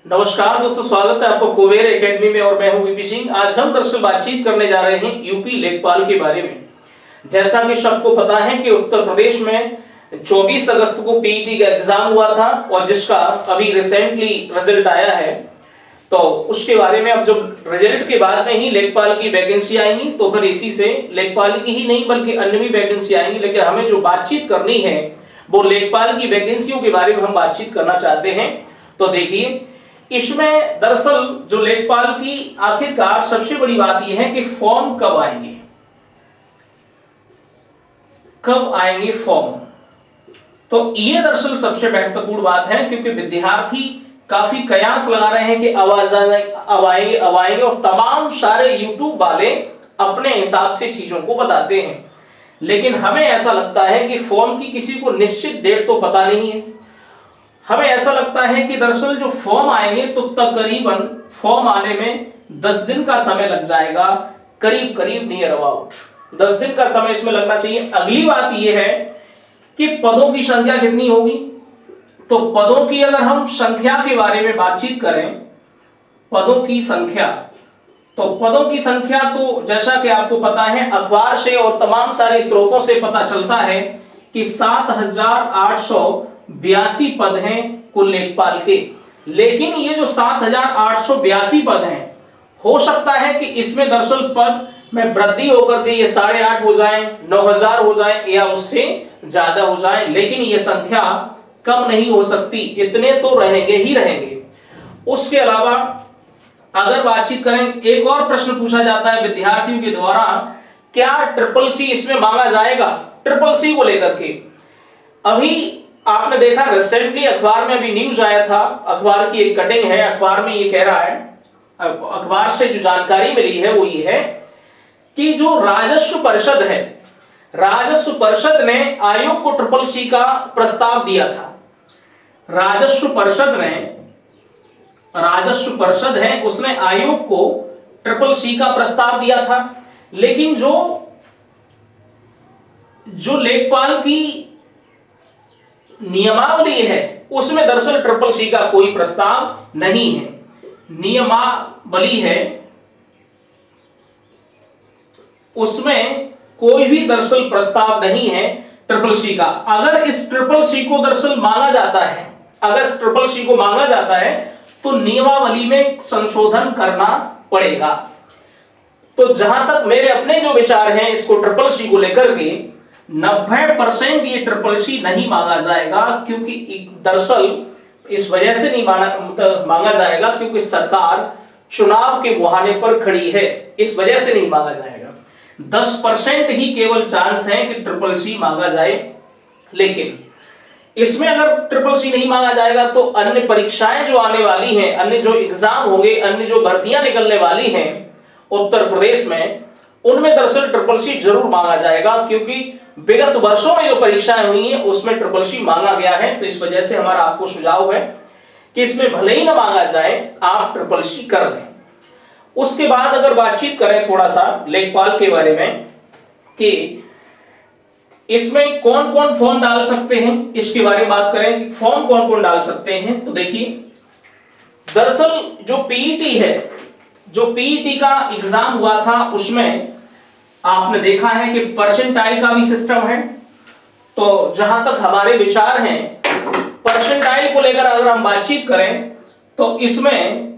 नमस्कार दोस्तों, स्वागत है आपको कुबेर एकेडमी में और मैं हूं वीपी सिंह। आज हम दरअसल बातचीत करने जा रहे हैं यूपी लेखपाल के बारे में। जैसा कि सबको पता है कि उत्तर प्रदेश में 24 अगस्त को पीईटी का एग्जाम हुआ था और जिसका अभी रिसेंटली रिजल्ट आया है, तो उसके बारे में अब जब रिजल्ट के बाद में ही लेखपाल की वैकेंसी आएंगी तो फिर इसी से लेखपाल की ही नहीं बल्कि अन्य भी वैकेंसी आएंगी। लेकिन हमें जो बातचीत करनी है वो लेखपाल की वैकेंसियों के बारे में हम बातचीत करना चाहते हैं। तो देखिए, इसमें दरअसल जो लेखपाल की आखिरकार सबसे बड़ी बात यह है कि फॉर्म कब आएंगे फॉर्म। तो ये दरअसल सबसे महत्वपूर्ण बात है, क्योंकि विद्यार्थी काफी कयास लगा रहे हैं कि अब आएंगे और तमाम सारे यूट्यूब वाले अपने हिसाब से चीजों को बताते हैं। लेकिन हमें ऐसा लगता है कि फॉर्म की किसी को निश्चित डेट तो पता नहीं है। हमें ऐसा लगता है कि दरअसल जो फॉर्म आएंगे तो तकरीबन फॉर्म आने में 10 दिन का समय लग जाएगा, करीब नियर अबाउट 10 दिन का समय इसमें लगना चाहिए। अगली बात यह है कि पदों की संख्या कितनी होगी। तो पदों की अगर हम संख्या के बारे में बातचीत करें, पदों की संख्या तो जैसा कि आपको पता है अखबार से और तमाम सारे स्रोतों से पता चलता है कि 7,882 पद हैं कुल लेखपाल के। लेकिन ये जो 7,882 पद हैं, हो सकता है कि इसमें दरअसल पद में वृद्धि होकर के ये 8,500 हो जाए, 9,000 हो जाए या उससे ज्यादा हो जाए, लेकिन ये संख्या कम नहीं हो सकती, इतने तो रहेंगे ही रहेंगे। उसके अलावा अगर बातचीत करें, एक और प्रश्न पूछा जाता है विद्यार्थियों के द्वारा, क्या ट्रिपल सी इसमें मांगा जाएगा? ट्रिपल सी को लेकर के अभी आपने देखा रिसेंटली अखबार में अभी न्यूज आया था, अखबार की एक कटिंग है, अखबार में ये कह रहा है, अखबार से जो जानकारी मिली है वो ये है कि जो राजस्व परिषद है, राजस्व परिषद ने आयोग को ट्रिपल सी का प्रस्ताव दिया था। राजस्व परिषद है उसने आयोग को ट्रिपल सी का प्रस्ताव दिया था। लेकिन जो लेखपाल की नियमावली है उसमें दरअसल ट्रिपल सी का कोई प्रस्ताव नहीं है। नियमावली है उसमें कोई भी दरअसल प्रस्ताव नहीं है ट्रिपल सी का। अगर इस ट्रिपल सी को दरअसल मांगा जाता है, अगर इस ट्रिपल सी को मांगा जाता है तो नियमावली में संशोधन करना पड़ेगा। तो जहां तक मेरे अपने जो विचार हैं इसको ट्रिपल सी को लेकर के 90% ये ट्रिपल सी नहीं मांगा जाएगा, क्योंकि दरअसल इस वजह से नहीं मांगा जाएगा क्योंकि सरकार चुनाव के मुहाने पर खड़ी है, इस वजह से नहीं मांगा जाएगा। 10% ही केवल चांस है कि ट्रिपल सी मांगा जाए। लेकिन इसमें अगर ट्रिपल सी नहीं मांगा जाएगा तो अन्य परीक्षाएं जो आने वाली हैं, अन्य जो एग्जाम होंगे, अन्य जो भर्तियां निकलने वाली हैं उत्तर प्रदेश में, उनमें दरअसल ट्रिपल सी जरूर मांगा जाएगा, क्योंकि विगत वर्षों में जो परीक्षाएं हुई हैं उसमें ट्रिपल सी मांगा गया है। तो इस वजह से हमारा आपको सुझाव है कि इसमें भले ही ना मांगा जाए, आप ट्रिपल सी कर लें। उसके बाद अगर बातचीत करें थोड़ा सा लेखपाल के बारे में कि इसमें कौन कौन फॉर्म डाल सकते हैं, इसके बारे में बात करें, फॉर्म कौन कौन डाल सकते हैं। तो देखिए, दरअसल जो पीईटी है, जो पीईटी का एग्जाम हुआ था उसमें आपने देखा है कि परसेंटाइल का भी सिस्टम है। तो जहां तक हमारे विचार हैं परसेंटाइल को लेकर अगर हम बातचीत करें तो इसमें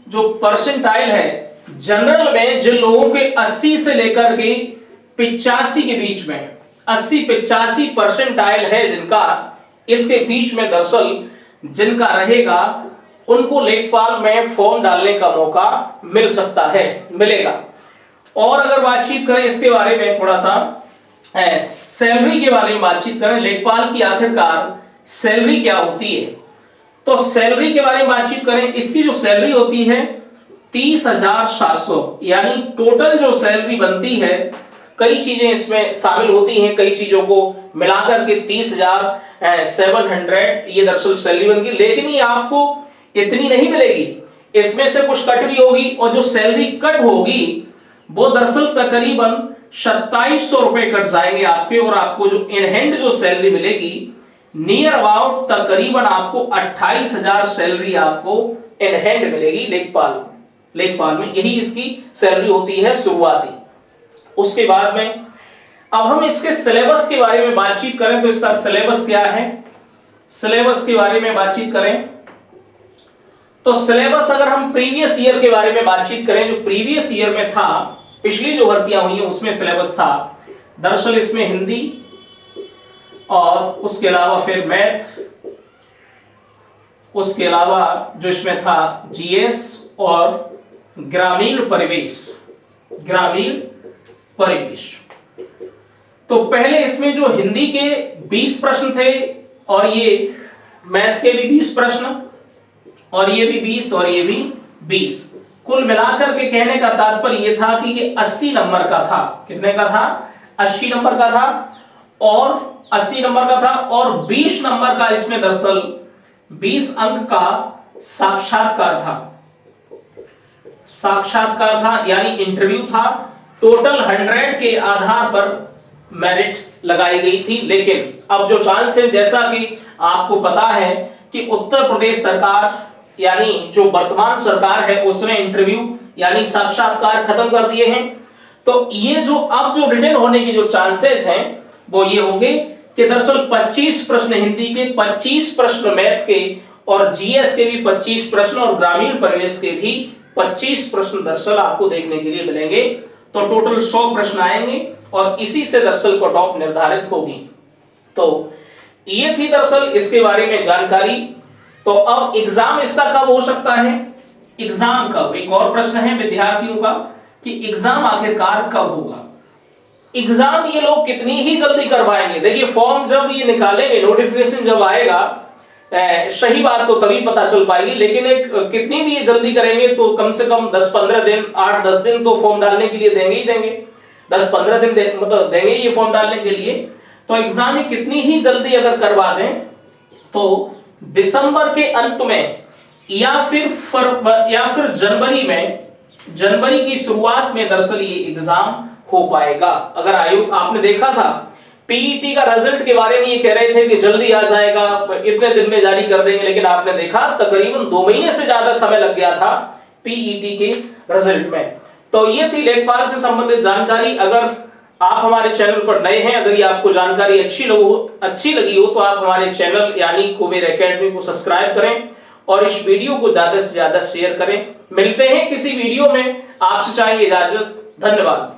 जो परसेंटाइल है, जनरल में जिन लोगों के 80 से लेकर के 85 के बीच में, 80-85 परसेंटाइल है जिनका, इसके बीच में दरअसल जिनका रहेगा उनको लेखपाल में फॉर्म डालने का मौका मिलेगा। और अगर बातचीत करें इसके बारे में थोड़ा सा सैलरी के बारे में बातचीत करें, लेखपाल की आखिरकार सैलरी क्या होती है, तो सैलरी के बारे में बातचीत करें, इसकी जो सैलरी होती है 30,700, यानी टोटल जो सैलरी बनती है, कई चीजें इसमें शामिल होती हैं, कई चीजों को मिलाकर के 30,700 ये दरअसल सैलरी बनती है। लेकिन ये आपको इतनी नहीं मिलेगी, इसमें से कुछ कट भी होगी, और जो सैलरी कट होगी वो दरअसल तकरीबन 2700 रुपए कट जाएंगे आपके, और आपको जो इन हैंड जो सैलरी मिलेगी नियर अबाउट तकरीबन आपको 28,000 सैलरी आपको इन हैंड मिलेगी लेखपाल में। यही इसकी सैलरी होती है शुरुआती। उसके बाद में अब हम इसके सिलेबस के बारे में बातचीत करें तो इसका सिलेबस क्या है, सिलेबस के बारे में बातचीत करें तो सिलेबस अगर हम प्रीवियस ईयर के बारे में बातचीत करें, जो प्रीवियस ईयर में था, पिछली जो भर्तियां हुई हैं उसमें सिलेबस था दरअसल इसमें हिंदी और उसके अलावा फिर मैथ, उसके अलावा जो इसमें था जीएस और ग्रामीण परिवेश। तो पहले इसमें जो हिंदी के 20 प्रश्न थे और ये मैथ के भी 20 प्रश्न और ये भी 20 और ये भी 20, कुल मिलाकर के कहने का तात्पर्य ये था कि ये 80 नंबर का था। कितने का था? 80 नंबर का था और 80 नंबर का था और 20 नंबर का इसमें दरअसल 20 अंक का साक्षात्कार था यानी इंटरव्यू था। टोटल 100 के आधार पर मेरिट लगाई गई थी। लेकिन अब जो चांस है, जैसा कि आपको पता है कि उत्तर प्रदेश सरकार यानी जो वर्तमान सरकार है उसने इंटरव्यू यानी साक्षात्कार खत्म कर दिए हैं। तो ये जो अब जो रिटन होने की जो चांसेस हैं वो ये होंगे कि दरअसल 25 प्रश्न हिंदी के, 25 प्रश्न मैथ के और जीएस के भी 25 प्रश्न और ग्रामीण परिवेश के भी 25 प्रश्न दरअसल आपको देखने के लिए मिलेंगे। तो टोटल 100 प्रश्न आएंगे और इसी से दरअसल कट ऑफ निर्धारित होगी। तो ये थी दरअसल इसके बारे में जानकारी। तो अब एग्जाम इसका कब हो सकता है, एग्जाम कब, एक और प्रश्न है विद्यार्थियों का कि एग्जाम आखिरकार कब होगा। एग्जाम ये लोग कितनी ही जल्दी करवाएंगे। देखिए फॉर्म जब ये निकालेंगे, नोटिफिकेशन जब आएगा, सही बात तो तभी पता चल पाएगी, लेकिन एक कितनी भी ये जल्दी करेंगे तो कम से कम 10-15 दिन, 8-10 दिन तो फॉर्म डालने के लिए देंगे ही देंगे। 10-15 दिन मतलब देंगे ये फॉर्म डालने के लिए। तो एग्जाम ये कितनी ही जल्दी अगर करवा दें तो दिसंबर के अंत में या फिर जनवरी की शुरुआत में दरअसल ये एग्जाम हो पाएगा। अगर आयोग, आपने देखा था पीईटी का रिजल्ट के बारे में ये कह रहे थे कि जल्दी आ जाएगा, इतने दिन में जारी कर देंगे, लेकिन आपने देखा तकरीबन 2 महीने से ज्यादा समय लग गया था पीईटी के रिजल्ट में। तो ये थी लेखपाल से संबंधित जानकारी। अगर आप हमारे चैनल पर नए हैं, अगर ये आपको जानकारी अच्छी लगी हो तो आप हमारे चैनल यानी कुबेर एकेडमी को सब्सक्राइब करें और इस वीडियो को ज्यादा से ज्यादा शेयर करें। मिलते हैं किसी वीडियो में, आपसे चाहिए इजाजत। धन्यवाद।